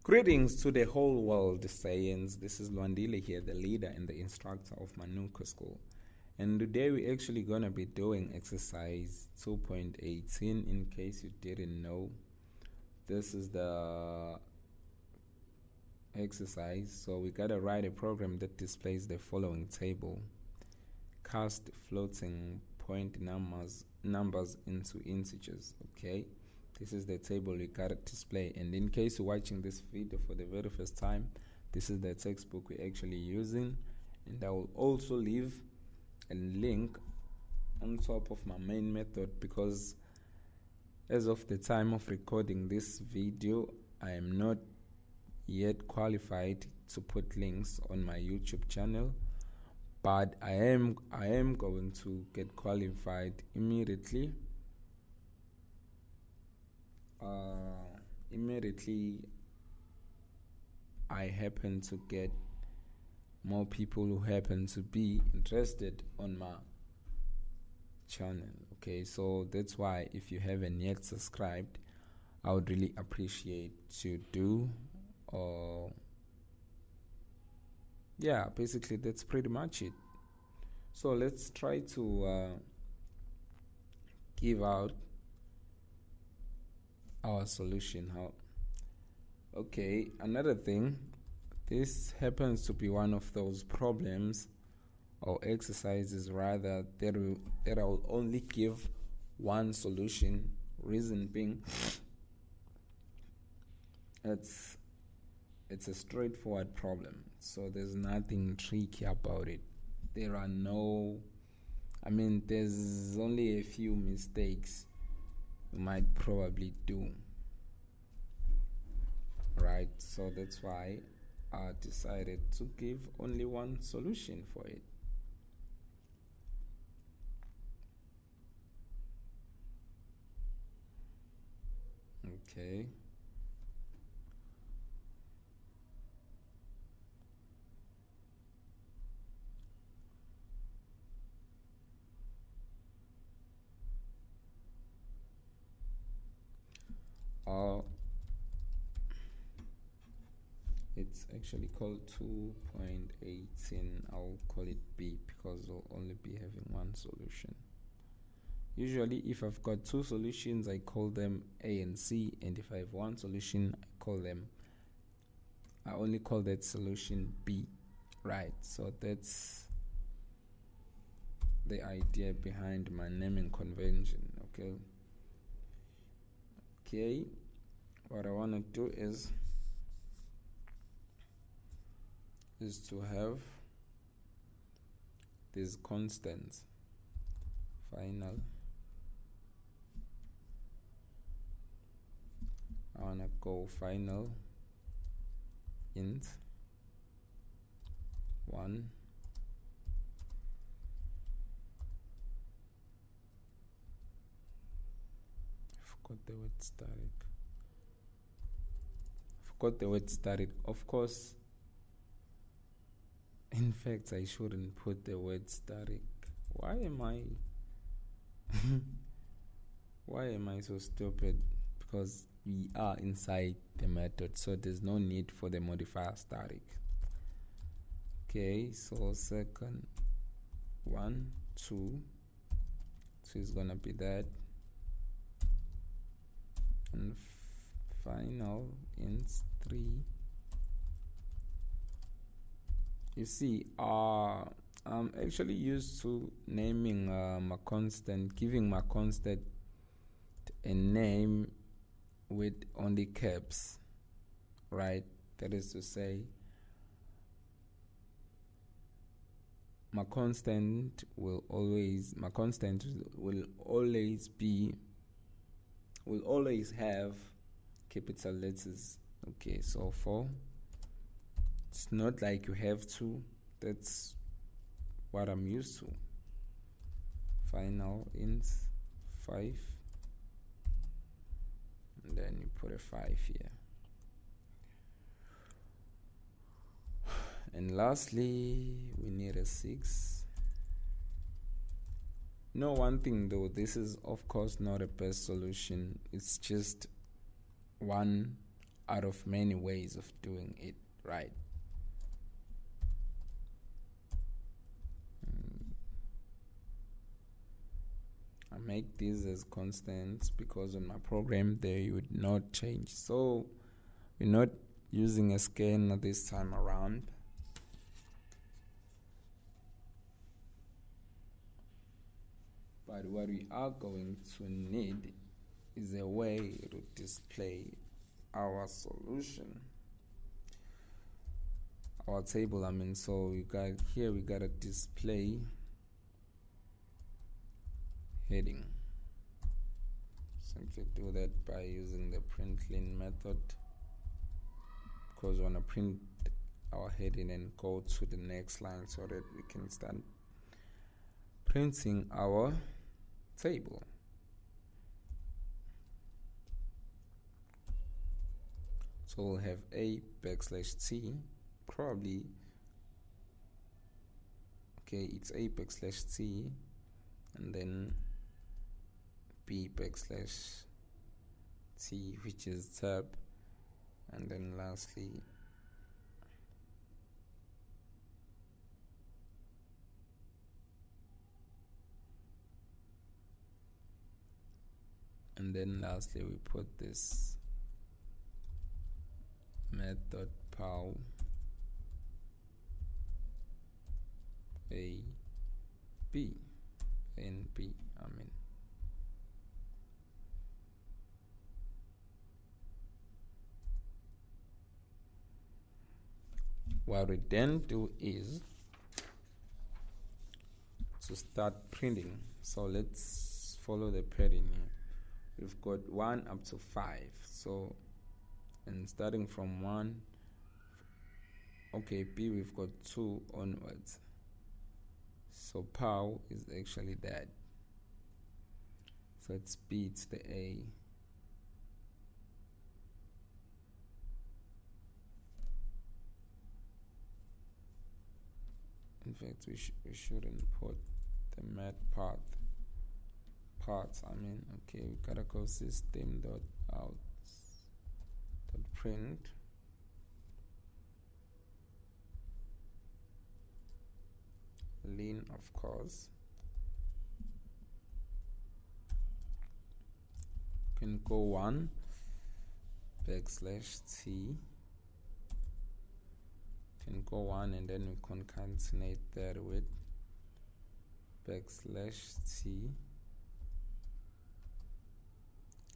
Greetings to the whole world, Science. This is Lwandile here, the leader and the instructor of Manuka School. And today we're actually going to be doing exercise 2.18 in case you didn't know. This is the exercise. So we got to write a program that displays the following table. Cast floating point numbers into integers, okay? This is the table we got to display, and in case you're watching this video for the very first time, this is the textbook we're actually using, and I will also leave a link on top of my main method because as of the time of recording this video, I am not yet qualified to put links on my YouTube channel, but I am going to get qualified immediately. I happen to get more people who happen to be interested on my channel. Okay, so that's why if you haven't yet subscribed, I would really appreciate you do. Yeah, basically that's pretty much it. So let's try to give out our solution. Okay, another thing, this happens to be one of those problems or exercises rather that I will only give one solution. Reason being, it's a straightforward problem, so there's nothing tricky about it. There's only a few mistakes you might probably do, right? So that's why I decided to give only one solution for it. Okay. It's actually called 2.18. I'll call it B because we'll only be having one solution. Usually if I've got two solutions, I call them A and C, and if I have one solution, I only call that solution B, right? So that's the idea behind my naming convention. Okay, what I want to do is to have these constants. Final, I want to go final int 1, forgot the word static. Of course, in fact, I shouldn't put the word static. Why am I so stupid? Because we are inside the method, so there's no need for the modifier static. Okay, so second 1, 2, so it's gonna be that, and final int 3. You see, I'm actually used to naming my constant, giving my constant a name with only caps, right? That is to say, my constant will always have capital letters. Okay, so it's not like you have to, that's what I'm used to. Final int 5, and then you put a 5 here. And lastly, we need a 6. No, one thing though, this is of course not a best solution. It's just one out of many ways of doing it, right? I make these as constants because on my program they would not change. So we're not using a scanner this time around. But what we are going to need is a way to display our solution, our table. So we got a display heading. Simply do that by using the println method, because we want to print our heading and go to the next line so that we can start printing our table. So we'll have a\t, probably, okay, it's a\t, and then b\t, which is tab, and then lastly we put this math.pow a b and b. What we then do is to start printing. So let's follow the pattern here. We've got 1 up to 5. So, and starting from 1, okay, B we've got 2 onwards. So pow is actually that. So it's B, it's the A. In fact, we shouldn't put the math parts. Okay, we gotta go system.out.print. Liang, of course. Can go 1 \t. Can go 1 and then we concatenate that with \t,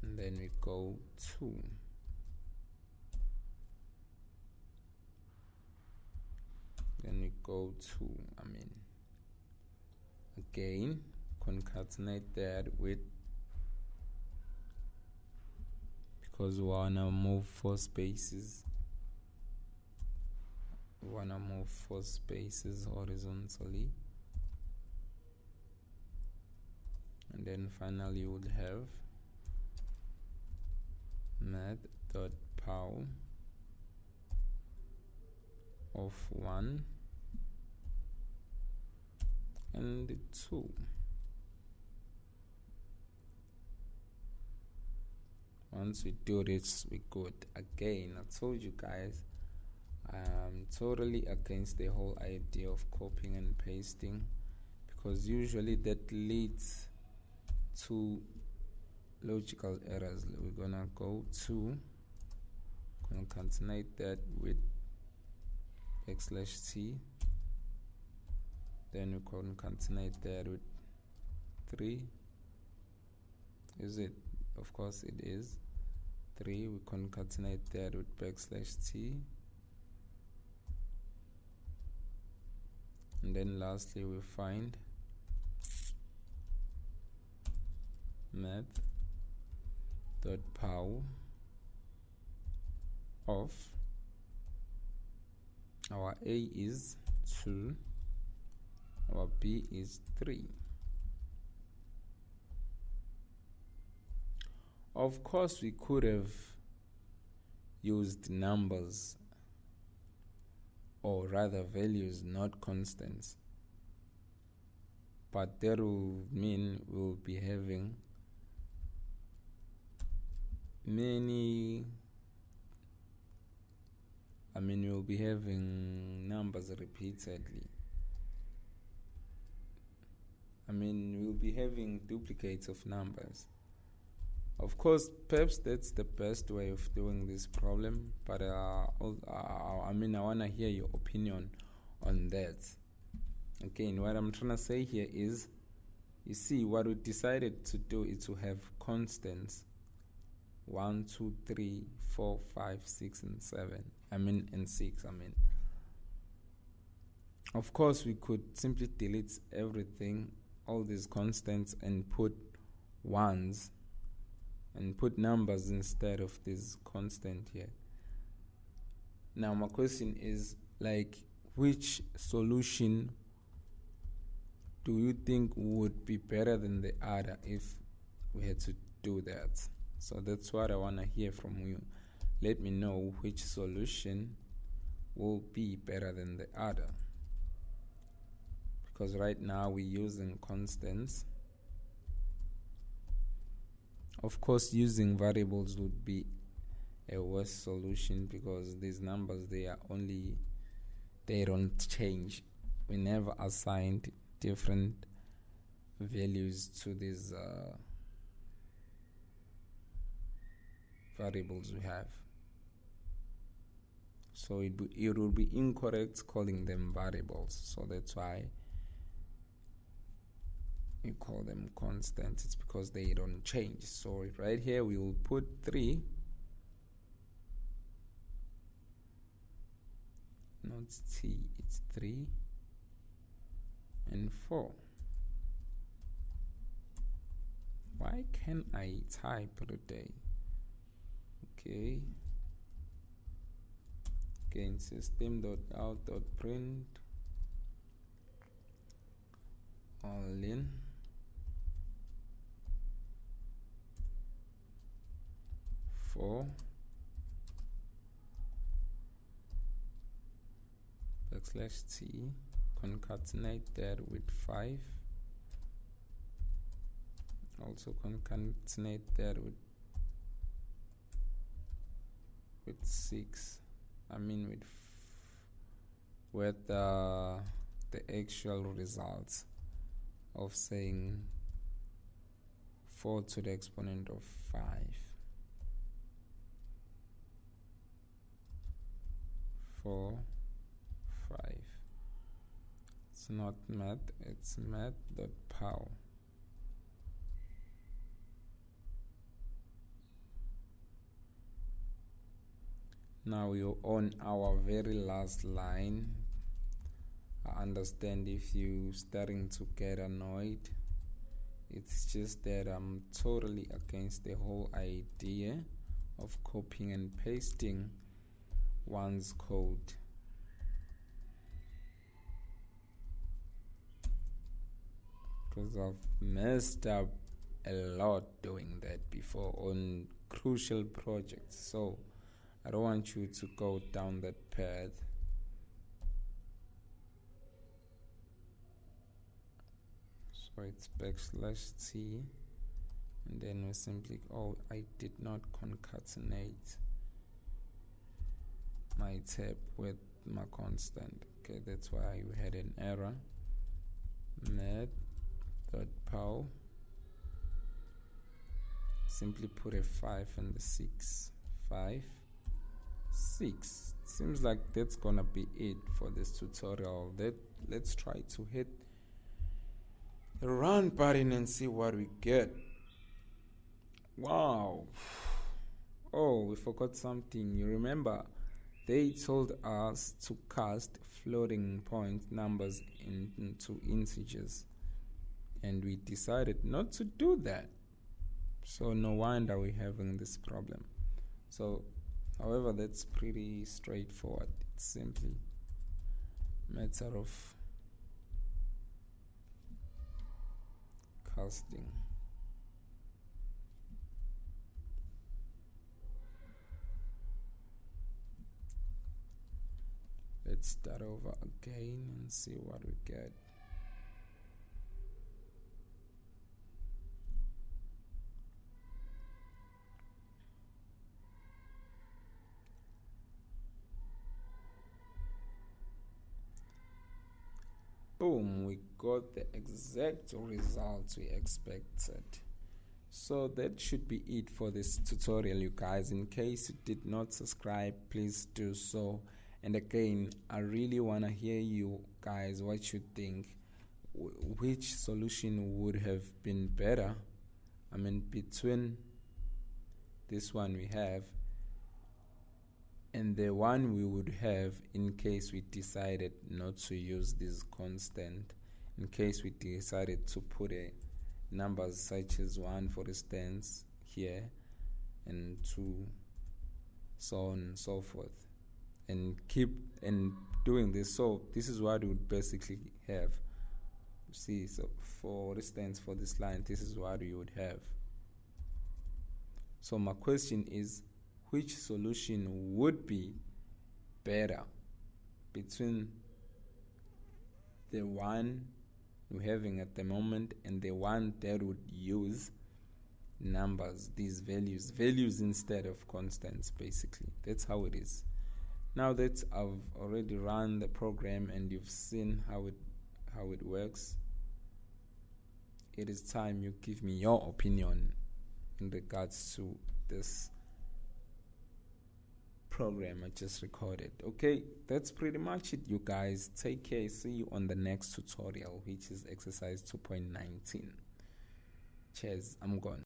and then we go 2. Then we go 2. Again, concatenate that with, because we wanna move 4 spaces. We wanna move 4 spaces horizontally, and then finally you would have math.pow of 1 and 2. Once we do this, we good. Again, I told you guys, I'm totally against the whole idea of copying and pasting, because usually that leads to logical errors. We're gonna go to concatenate that with \t, then we concatenate that with 3. Is it? Of course it is 3. We concatenate that with \t, and then lastly we find math.pow of our A is 2, our B is 3. Of course, we could have used numbers, or rather values, not constants, but that will mean we'll be having many we'll be having numbers repeatedly. We'll be having duplicates of numbers. Of course, perhaps that's the best way of doing this problem, but I want to hear your opinion on that. Again, what I'm trying to say here is, you see, what we decided to do is to have constants 1, 2, 3, 4, 5, 6, and 7. And 6. Of course, we could simply delete everything, all these constants, and put ones and put numbers instead of this constant here. Now my question is, which solution do you think would be better than the other if we had to do that? So that's what I want to hear from you. Let me know which solution will be better than the other, because right now we're using constants. Of course, using variables would be a worse solution, because these numbers, they don't change. We never assigned different values to these variables we have. So it will be incorrect calling them variables. So that's why we call them constants. It's because they don't change. So right here we will put 3. Not T, it's 3 and 4. Why can't I type today? Okay. Again, system.out.print all in four \t, concatenate that with 5, also concatenate that with 6. With the actual results of saying 4 to the exponent of 5. 4, 5. It's not math, it's math.pow. Now we're on our very last line. I understand if you're starting to get annoyed. It's just that I'm totally against the whole idea of copying and pasting one's code. Because I've messed up a lot doing that before on crucial projects. So I don't want you to go down that path. So it's \t, and then we simply, I did not concatenate my tab with my constant. Okay, that's why we had an error. Math.pow. Simply put a 5 and the 6. 5, 6. Seems like that's gonna be it for this tutorial. Let's try to hit the run button and see what we get. Wow. Oh, we forgot something. You remember they told us to cast floating point numbers into integers, and we decided not to do that. So no wonder we're having this problem. So however, that's pretty straightforward. It's simply a matter of casting. Let's start over again and see what we get. Boom, we got the exact result we expected. So that should be it for this tutorial, you guys. In case you did not subscribe, please do so. And again, I really want to hear you guys what you think. Which solution would have been better? I mean, between this one we have and the one we would have in case we decided not to use this constant, in case we decided to put a numbers such as 1 for instance here, and 2, so on and so forth, and keep and doing this. So this is what we would basically have. See, so for instance, for this line, this is what we would have. So my question is, which solution would be better between the one we're having at the moment and the one that would use numbers, these values instead of constants? Basically, that's how it is. Now that I've already run the program and you've seen how it works, it is time you give me your opinion in regards to this program I just recorded. Okay, that's pretty much it, you guys. Take care. See you on the next tutorial, which is exercise 2.19. Cheers, I'm gone.